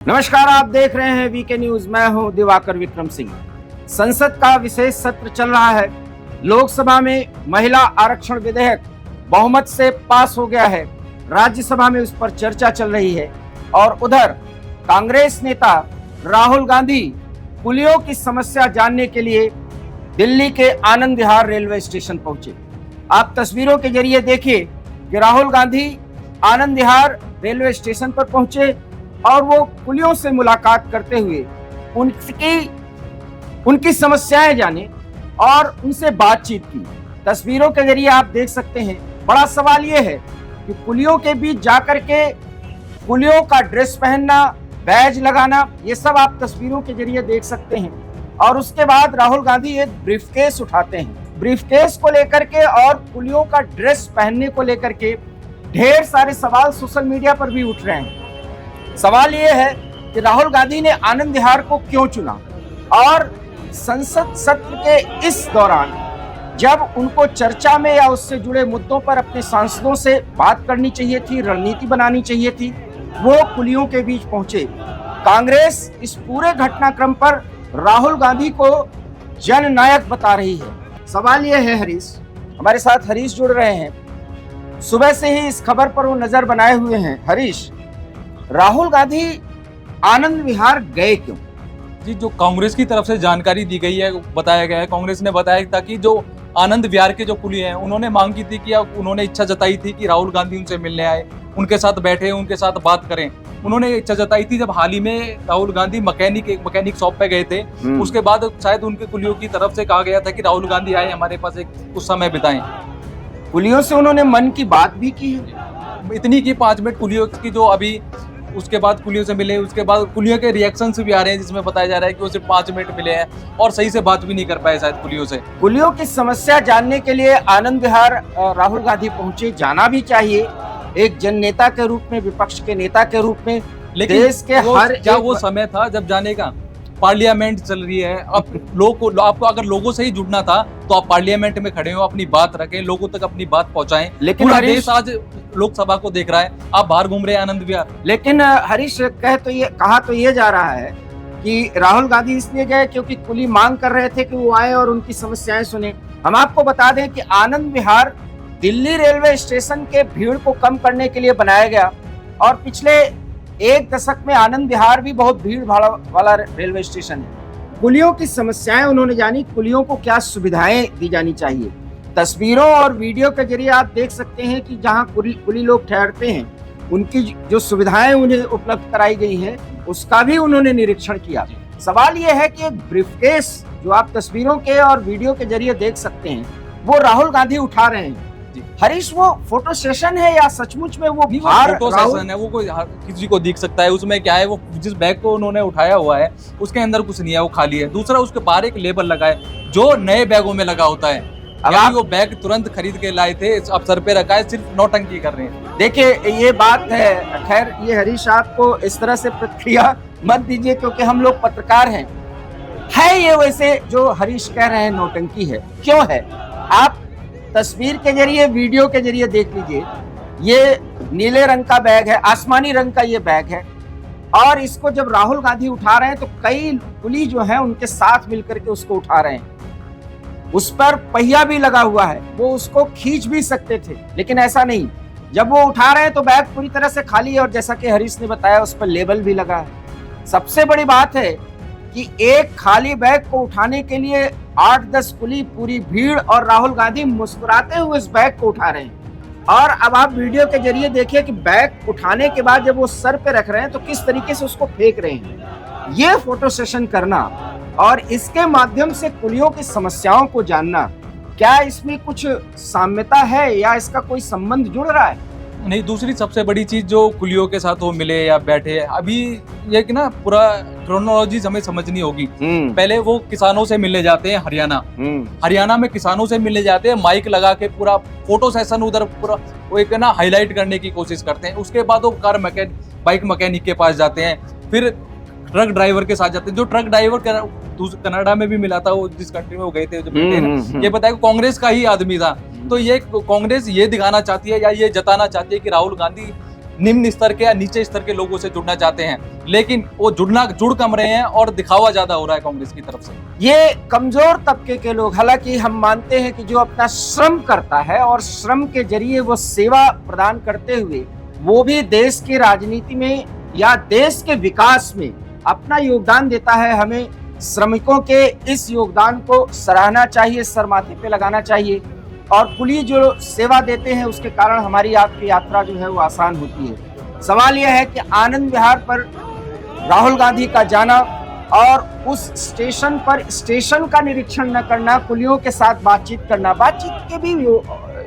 नमस्कार, आप देख रहे हैं वीके न्यूज। मैं हूं दिवाकर विक्रम सिंह। संसद का विशेष सत्र चल रहा है। लोकसभा में महिला आरक्षण विधेयक बहुमत से पास हो गया है। राज्यसभा में उस पर चर्चा चल रही है और उधर कांग्रेस नेता राहुल गांधी पुलियों की समस्या जानने के लिए दिल्ली के आनंद विहार रेलवे स्टेशन पहुंचे। आप तस्वीरों के जरिए देखिए कि राहुल गांधी आनंद विहार रेलवे स्टेशन पर पहुंचे और वो पुलियों से मुलाकात करते हुए उनकी समस्याएं जाने और उनसे बातचीत की। तस्वीरों के जरिए आप देख सकते हैं। बड़ा सवाल ये है कि पुलियों के बीच जाकर के पुलियों का ड्रेस पहनना, बैज लगाना, ये सब आप तस्वीरों के जरिए देख सकते हैं। और उसके बाद राहुल गांधी एक ब्रीफकेस उठाते हैं। ब्रीफकेस को लेकर के और पुलियों का ड्रेस पहनने को लेकर के ढेर सारे सवाल सोशल मीडिया पर भी उठ रहे हैं। सवाल यह है कि राहुल गांधी ने आनंद विहार को क्यों चुना और संसद सत्र के इस दौरान जब उनको चर्चा में या उससे जुड़े मुद्दों पर अपने सांसदों से बात करनी चाहिए थी, रणनीति बनानी चाहिए थी, वो पुलियों के बीच पहुंचे। कांग्रेस इस पूरे घटनाक्रम पर राहुल गांधी को जननायक बता रही है। सवाल यह है, हरीश, हमारे साथ हरीश जुड़ रहे हैं। सुबह से ही इस खबर पर वो नजर बनाए हुए हैं। हरीश, राहुल गांधी आनंद विहार गए क्यों? जी, जो कांग्रेस की तरफ से जानकारी दी गई है, बताया गया है, कांग्रेस ने बताया था कि जो आनंद विहार के जो पुलिस हैं, उन्होंने मांग की थी कि उन्होंने इच्छा जताई थी कि राहुल गांधी उनसे मिलने आए, उनके साथ बैठे, उनके साथ बात करें। उन्होंने इच्छा जताई थी जब हाल ही में राहुल गांधी मैकेनिक शॉप पे गए थे। उसके बाद शायद उनके पुलियों की तरफ से कहा गया था कि राहुल गांधी आए, हमारे पास कुछ समय बिताएं। पुलियों से उन्होंने मन की बात भी की है। इतनी की 5 मिनट पुलियों की, जो अभी उसके बाद पुलियों से मिले, उसके बाद पुलियों के रिएक्शंस भी आ रहे हैं जिसमें बताया जा रहा है कि वो सिर्फ 5 मिनट मिले हैं और सही से बात भी नहीं कर पाए शायद पुलियों से। पुलियों की समस्या जानने के लिए आनंद विहार राहुल गांधी पहुंचे। जाना भी चाहिए एक जन नेता के रूप में, विपक्ष के नेता के रूप में। लेकिन देश के वो समय था जब जाने का? पार्लियामेंट चल रही है। अब आपको अगर लोगों से ही जुड़ना था तो आप पार्लियामेंट में खड़े हो, अपनी बात रखें, लोगों तक अपनी बात पहुंचाएं। लेकिन पूरा देश आज लोकसभा को देख रहा है, आप बाहर घूम रहे हैं आनंद विहार। लेकिन हरीश, कहा तो ये जा रहा है कि राहुल गांधी इसलिए गए क्योंकि कुली मांग कर रहे थे कि वो आए और उनकी समस्याएं सुने। हम आपको बता दें कि आनंद विहार दिल्ली रेलवे स्टेशन के भीड़ को कम करने के लिए बनाया गया और पिछले 1 दशक में आनंद विहार भी बहुत भीड़ भाड़ वाला रेलवे स्टेशन है। कुलियों की समस्याएं उन्होंने जानी, कुलियों को क्या सुविधाएं दी जानी चाहिए। तस्वीरों और वीडियो के जरिए आप देख सकते हैं कि जहां कुली लोग ठहरते हैं, उनकी जो सुविधाएं उन्हें उपलब्ध कराई गई हैं, उसका भी उन्होंने निरीक्षण किया। सवाल यह है कि एक ब्रीफकेस जो आप तस्वीरों के और वीडियो के जरिए देख सकते हैं, वो राहुल गांधी उठा रहे हैं। हरीश, वो फोटो सेशन है या सचमुच में वो फोटो सेशन है? वो कोई किसी को दिख सकता है। उसमें क्या है, वो जिस बैग को उन्होंने उठाया हुआ है उसके अंदर कुछ नहीं है, वो खाली है। दूसरा, उसके बाहर एक लेबल लगा है जो नए बैगों में लगा होता है। अब आप वो बैग तुरंत खरीद के लाए थे, अब सर पे रखा है, सिर्फ नौटंकी कर रहे हैं। देखिए, ये बात है। खैर, ये हरीश, आपको इस तरह से प्रतिक्रिया मत दीजिए क्योंकि हम लोग पत्रकार हैं। है ये वैसे जो हरीश कह रहे हैं नौटंकी है, क्यों है? आप तस्वीर के जरिए, वीडियो के जरिए देख लीजिए। ये नीले रंग का बैग है, आसमानी रंग का ये बैग है और इसको जब राहुल गांधी उठा रहे हैं तो कई पुलिस जो है उनके साथ मिलकर के उसको उठा रहे हैं। उस पर पहिया भी लगा हुआ है, वो उसको खींच भी सकते थे, लेकिन ऐसा नहीं। जब वो उठा रहे हैं तो बैग पूरी तरह से खाली है और जैसा कि हरीश ने बताया, उस पर लेबल भी लगा है। सबसे बड़ी बात है कि एक खाली बैग को उठाने के लिए 8-10 कुली, पूरी भीड़, और राहुल गांधी मुस्कुराते हुए इस बैग को उठा रहे हैं। और अब आप वीडियो के जरिए देखिए कि बैग उठाने के बाद जब वो सर पे रख रहे हैं तो किस तरीके से उसको फेंक रहे हैं। ये फोटो सेशन करना और इसके माध्यम से कुलियों की समस्याओं को जानना, क्या इसमें कुछ साम्यता है या इसका कोई संबंध जुड़ रहा है? नहीं, दूसरी सबसे बड़ी चीज, जो कुलियों के साथ वो मिले या बैठे, अभी ये कि ना पूरा क्रोनोलॉजी हमें समझनी होगी। पहले वो किसानों से मिलने जाते हैं हरियाणा में किसानों से मिलने जाते हैं, माइक लगा के पूरा फोटो सेशन उधर पूरा वो एक ना हाईलाइट करने की कोशिश करते हैं। उसके बाद वो बाइक मैकेनिक के पास जाते हैं, फिर ट्रक ड्राइवर के साथ जाते हैं। जो ट्रक ड्राइवर कनाडा में भी मिला था, वो जिस कंट्री में वो गए थे, ये बताया कांग्रेस का ही आदमी था। तो ये कांग्रेस ये दिखाना चाहती है या ये जताना चाहती है कि राहुल गांधी निम्न स्तर के या नीचे स्तर के लोगों से जुड़ना चाहते हैं, लेकिन वो जुड़ कम रहे हैं और दिखावा ज्यादा हो रहा है कांग्रेस की तरफ से। ये कमजोर तबके के लोग, हालांकि हम मानते हैं कि जो अपना श्रम करता है और श्रम के जरिए वो सेवा प्रदान करते हुए वो भी देश की राजनीति में या देश के विकास में अपना योगदान देता है, हमें श्रमिकों के इस योगदान को सराहना चाहिए, सर माथे पे लगाना चाहिए। और कुली जो सेवा देते हैं उसके कारण हमारी आपकी यात्रा जो है वो आसान होती है। सवाल यह है कि आनंद विहार पर राहुल गांधी का जाना और उस स्टेशन पर स्टेशन का निरीक्षण न करना, कुलियों के साथ बातचीत करना, बातचीत के भी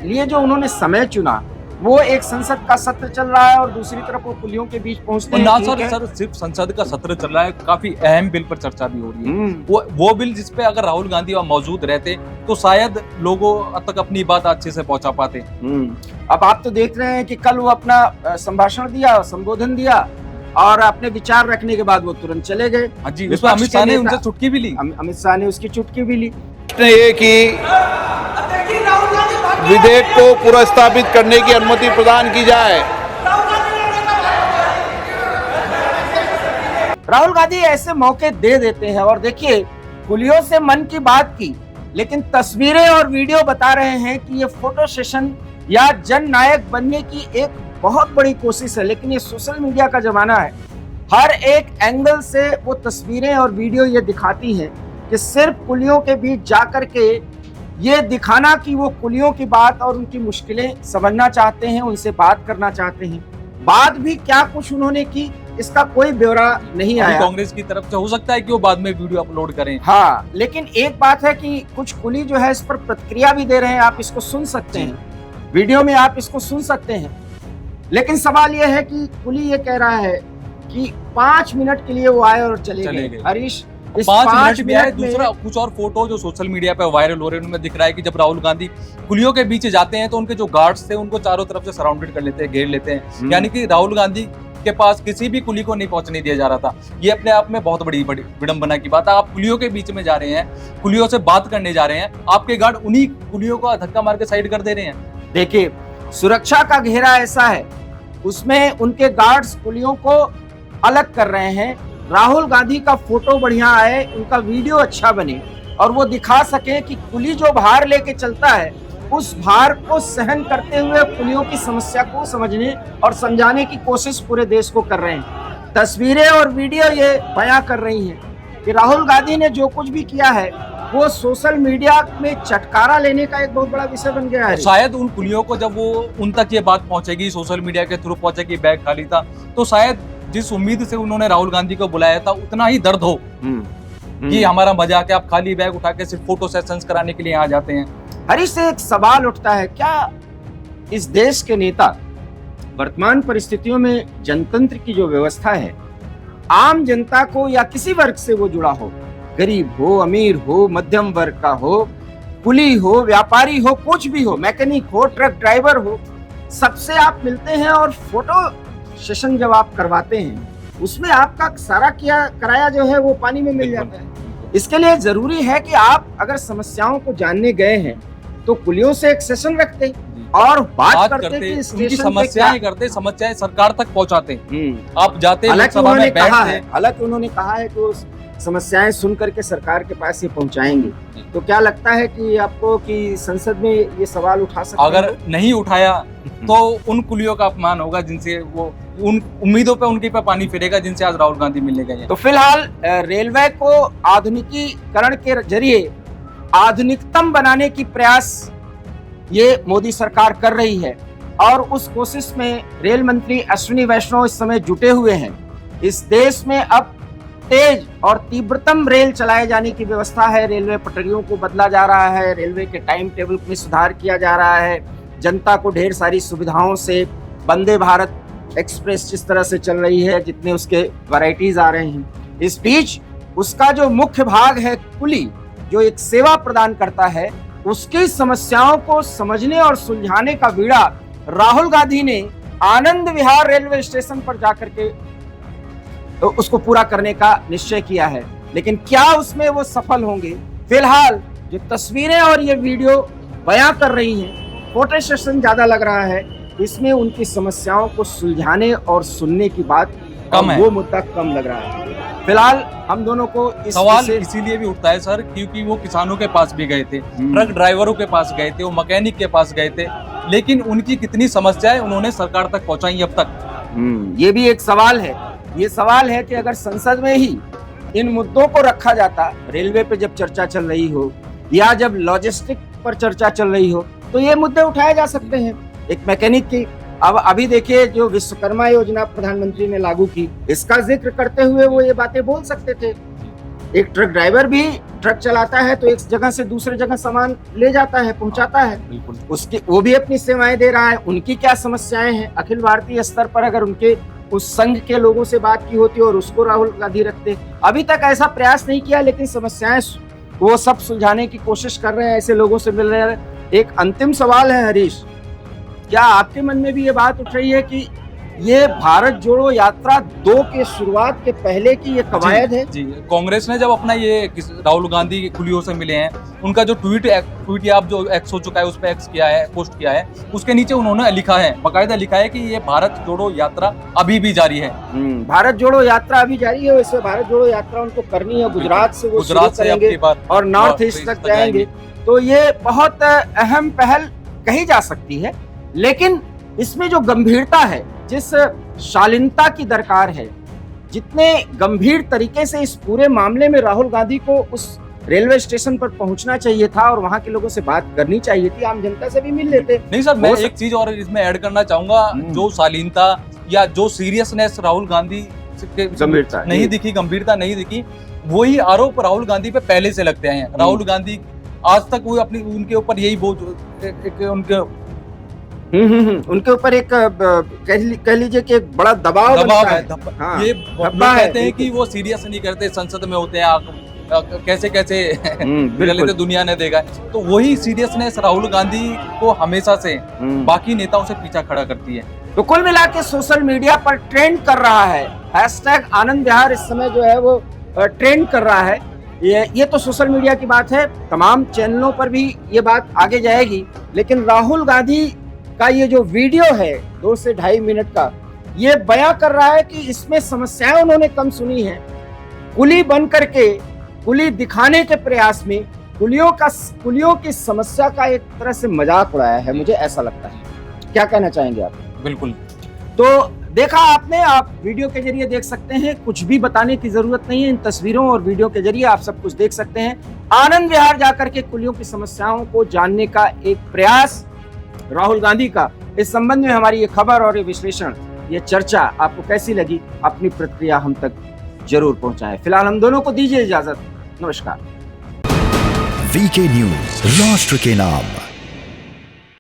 लिए जो उन्होंने समय चुना, वो एक संसद का सत्र चल रहा है और दूसरी तरफ वो कुलियों के बीच पहुंचते हैं। ना सर सिर्फ संसद का सत्र चल रहा है, काफी अहम बिल पर चर्चा भी हो रही है। वो बिल जिसपे अगर राहुल गांधी वहां मौजूद रहते तो शायद लोगों तक अपनी बात अच्छे से पहुंचा पाते। अब आप तो देख रहे हैं कि कल वो अपना संभाषण दिया, संबोधन दिया और अपने विचार रखने के बाद वो तुरंत चले गए। हाँ जी, उसमें अमित शाह ने उनसे चुटकी भी ली। अमित शाह ने उसकी चुटकी भी ली। ये कि विधेयक को पुनर्स्थापित करने की अनुमति प्रदान की जाए। राहुल गांधी ऐसे मौके दे देते हैं और देखिए, कुलियों से मन की बात की, लेकिन तस्वीरें और वीडियो बता रहे हैं कि ये फोटो सेशन या जन नायक बनने की एक बहुत बड़ी कोशिश है। लेकिन ये सोशल मीडिया का जमाना है, हर एक एंगल से वो तस्वीरें और वीडियो ये दिखाती हैं कि सिर्फ कुलियों के बीच जाकर के ये दिखाना कि वो कुलियों की बात और उनकी मुश्किलें समझना चाहते हैं, उनसे बात करना चाहते हैं। बात भी क्या कुछ उन्होंने की, इसका कोई ब्यौरा नहीं आया। कांग्रेस की तरफ से हो सकता है कि वो बाद में वीडियो अपलोड करें। हाँ, लेकिन एक बात है कि कुछ कुली जो है इस पर प्रतिक्रिया भी दे रहे हैं, आप इसको सुन सकते हैं, वीडियो में आप इसको सुन सकते हैं। लेकिन सवाल यह है कि कुली ये कह रहा है कि 5 मिनट के लिए वो आए और चले गए। हरीश, 5 मिनट में दूसरा कुछ और फोटो जो सोशल मीडिया पे वायरल हो रहे हैं उनमें दिख रहा है कि जब राहुल गांधी कुलियों के बीच जाते हैं तो उनके जो गार्ड्स थे उनको चारों तरफ से सराउंडेड कर लेते हैं, घेर लेते हैं। यानी कि राहुल गांधी के पास किसी भी कुली को नहीं पहुंचने दिया जा रहा था। ये अपने आप में बहुत बड़ी विडंबना की बात है। आप कुलियों के बीच में जा रहे हैं, कुलियों से बात करने जा रहे हैं, आपके गार्ड उन्हीं कुलियों को धक्का मार के साइड कर दे रहे हैं। देखिए, सुरक्षा का घेरा ऐसा है, उसमें उनके गार्ड्स कुलियों को अलग कर रहे हैं। राहुल गांधी का फोटो बढ़िया आए, उनका वीडियो अच्छा बने और वो दिखा सके कि कुली जो भार लेके चलता है उस भार को सहन करते हुए कुलियों की समस्या को समझने और समझाने की कोशिश पूरे देश को कर रहे हैं। तस्वीरें और वीडियो ये बयां कर रही हैं कि राहुल गांधी ने जो कुछ भी किया है वो सोशल मीडिया में चटकारा लेने का एक बहुत बड़ा विषय बन गया है। शायद उन कुलियों को जब वो उन तक ये बात पहुंचेगी, सोशल मीडिया के थ्रू पहुंचेगी, बैग खाली था, तो शायद जिस उम्मीद से उन्होंने राहुल गांधी को बुलाया था उतना ही दर्द हो कि हमारा मजाक है, आप खाली बैग उठा के सिर्फ फोटो सेशंस कराने के लिए यहाँ जाते हैं। हरीश, से एक सवाल उठता है, क्या इस देश के नेता वर्तमान परिस्थितियों में जनतंत्र की जो व्यवस्था है, आम जनता को या किसी वर्ग से वो जुड़ा हो, गरीब हो, अमीर हो, मध्यम वर्ग का हो, कुली हो, व्यापारी हो, कुछ भी हो, मैकेनिक हो, ट्रक ड्राइवर हो, सबसे आप मिलते हैं और फोटो सेशन जब आप करवाते हैं उसमें आपका सारा कराया जो है वो पानी में मिल जाता है। इसके लिए जरूरी है कि आप अगर समस्याओं को जानने गए हैं तो कुलियों से एक सेशन रखते और बात करते कि उनकी समस्याएं करते, समस्याएं सरकार तक पहुंचाते। आप जाते हालांकि उन्होंने कहा है कि वो समस्याएं सुन करके सरकार के पास ये पहुंचाएंगे। तो क्या लगता है कि आपको कि संसद में ये सवाल उठा सकते हैं? अगर नहीं उठाया तो उन कुलियों का अपमान होगा जिनसे वो उन उम्मीदों पे उनके पे पानी फिरेगा जिनसे आज राहुल गांधी मिलने गए हैं। तो फिलहाल रेलवे को आधुनिकीकरण के जरिए आधुनिकतम बनाने की प्रयास ये मोदी सरकार कर रही है और उस कोशिश में रेल मंत्री अश्विनी वैष्णव इस समय जुटे हुए हैं। इस देश में अब तेज और तीव्रतम रेल चलाए जाने की व्यवस्था है। रेलवे पटरियों को बदला जा रहा है, रेलवे के टाइम टेबल में सुधार किया जा रहा है, जनता को ढेर सारी सुविधाओं से वंदे भारत एक्सप्रेस जिस तरह से चल रही है, जितने उसके वैरायटीज आ रहे हैं। इस बीच उसका जो मुख्य भाग है कुली, जो एक सेवा प्रदान करता है, उसकी समस्याओं को समझने और सुलझाने का बीड़ा राहुल गांधी ने आनंद विहार रेलवे स्टेशन पर जाकर के उसको पूरा करने का निश्चय किया है। लेकिन क्या उसमें वो सफल होंगे? फिलहाल जो तस्वीरें और ये वीडियो बयां कर रही हैं, फोटो सेशन ज्यादा लग रहा है, इसमें उनकी समस्याओं को सुलझाने और सुनने की बात कम है। वो मुद्दा कम लग रहा है। फिलहाल हम दोनों को इस सवाल इसीलिए भी उठता है सर, क्योंकि वो किसानों के पास भी गए थे, ट्रक ड्राइवरों के पास गए थे, वो मैकेनिक के पास गए थे, लेकिन उनकी कितनी समस्याएं उन्होंने सरकार तक पहुंचाई अब तक। ये भी एक सवाल है। ये सवाल है कि अगर संसद में ही इन मुद्दों को रखा जाता, रेलवे पे जब चर्चा चल रही हो या जब लॉजिस्टिक पर चर्चा चल रही हो, तो ये मुद्दे उठाए जा सकते हैं। एक मैकेनिक की अब अभी देखिए जो विश्वकर्मा योजना प्रधानमंत्री ने लागू की, इसका जिक्र करते हुए वो ये बातें बोल सकते थे। एक ट्रक ड्राइवर भी ट्रक चलाता है तो एक जगह से दूसरी जगह सामान ले जाता है, पहुंचाता है, बिल्कुल उसकी वो भी अपनी सेवाएं दे रहा है। उनकी क्या समस्याएं हैं, अखिल भारतीय स्तर पर अगर उनके उस संघ के लोगों से बात की होती और उसको राहुल गांधी रखते। अभी तक ऐसा प्रयास नहीं किया, लेकिन समस्याएं वो सब सुलझाने की कोशिश कर रहे हैं, ऐसे लोगों से मिल रहे हैं। एक अंतिम सवाल है हरीश, क्या आपके मन में भी ये बात उठ रही है कि ये भारत जोड़ो यात्रा 2 के शुरुआत के पहले की ये कवायद है? जी, कांग्रेस ने जब अपना ये राहुल गांधी खुलियों से मिले हैं, उनका जो ट्वीट या आप जो एक्स हो चुका है उस पर एक्स किया है, पोस्ट किया है, उसके नीचे उन्होंने लिखा है, बाकायदा लिखा है कि ये भारत जोड़ो यात्रा अभी भी जारी है। भारत जोड़ो यात्रा अभी जारी है। वैसे भारत जोड़ो यात्रा उनको करनी है, गुजरात से वो शुरू करेंगे और नॉर्थ ईस्ट तक जाएंगे, तो ये बहुत अहम पहल कही जा सकती है। लेकिन इसमें जो गंभीरता है, जिस शालीनता की दरकार है, जितने गंभीर तरीके से इस पूरे मामले में राहुल गांधी को उस रेलवे स्टेशन पर पहुंचना चाहिए था और वहां के लोगों से बात करनी चाहिए थी, आम जनता से भी मिल लेते। नहीं सर, मैं एक चीज और इसमें ऐड करना चाहूंगा, जो शालीनता या जो सीरियसनेस राहुल गांधी गंभीरता नहीं दिखी, गंभीरता नहीं दिखी, वही आरोप राहुल गांधी पे पहले से लगते हैं। राहुल गांधी आज तक वो अपनी उनके ऊपर यही उनके ऊपर एक कह लीजिए कि एक बड़ा दबाव है। ये कहते हैं कि वो सीरियस नहीं करते, संसद में होते हैं, कैसे कैसे गलत दुनिया ने देखा है। तो वही सीरियसनेस राहुल गांधी को हमेशा से बाकी नेताओं से पीछा खड़ा करती है। तो कुल मिला के सोशल मीडिया पर ट्रेंड कर रहा है हैशटैग आनंद विहार, इस समय जो है वो ट्रेंड कर रहा है। ये तो सोशल मीडिया की बात है, तमाम चैनलों पर भी ये बात आगे जाएगी। लेकिन राहुल गांधी का ये जो वीडियो है 2 से 2.5 मिनट का, ये बयां कर रहा है कि इसमें समस्याएं उन्होंने कम सुनी है। कुली बन करके कुली दिखाने के प्रयास में कुलियों की समस्या का एक तरह से मजाक उड़ाया है, मुझे ऐसा लगता है। क्या कहना चाहेंगे आप? बिल्कुल। तो देखा आपने, आप वीडियो के जरिए देख सकते हैं, कुछ भी बताने की जरूरत नहीं है। इन तस्वीरों और वीडियो के जरिए आप सब कुछ देख सकते हैं। आनंद विहार जाकर के कुलियों की समस्याओं को जानने का एक प्रयास राहुल गांधी का। इस संबंध में हमारी ये खबर और ये विश्लेषण, ये चर्चा आपको कैसी लगी, अपनी प्रतिक्रिया हम तक जरूर पहुंचाएं। फिलहाल हम दोनों को दीजिए इजाजत। नमस्कार। वीके न्यूज, राष्ट्र के नाम।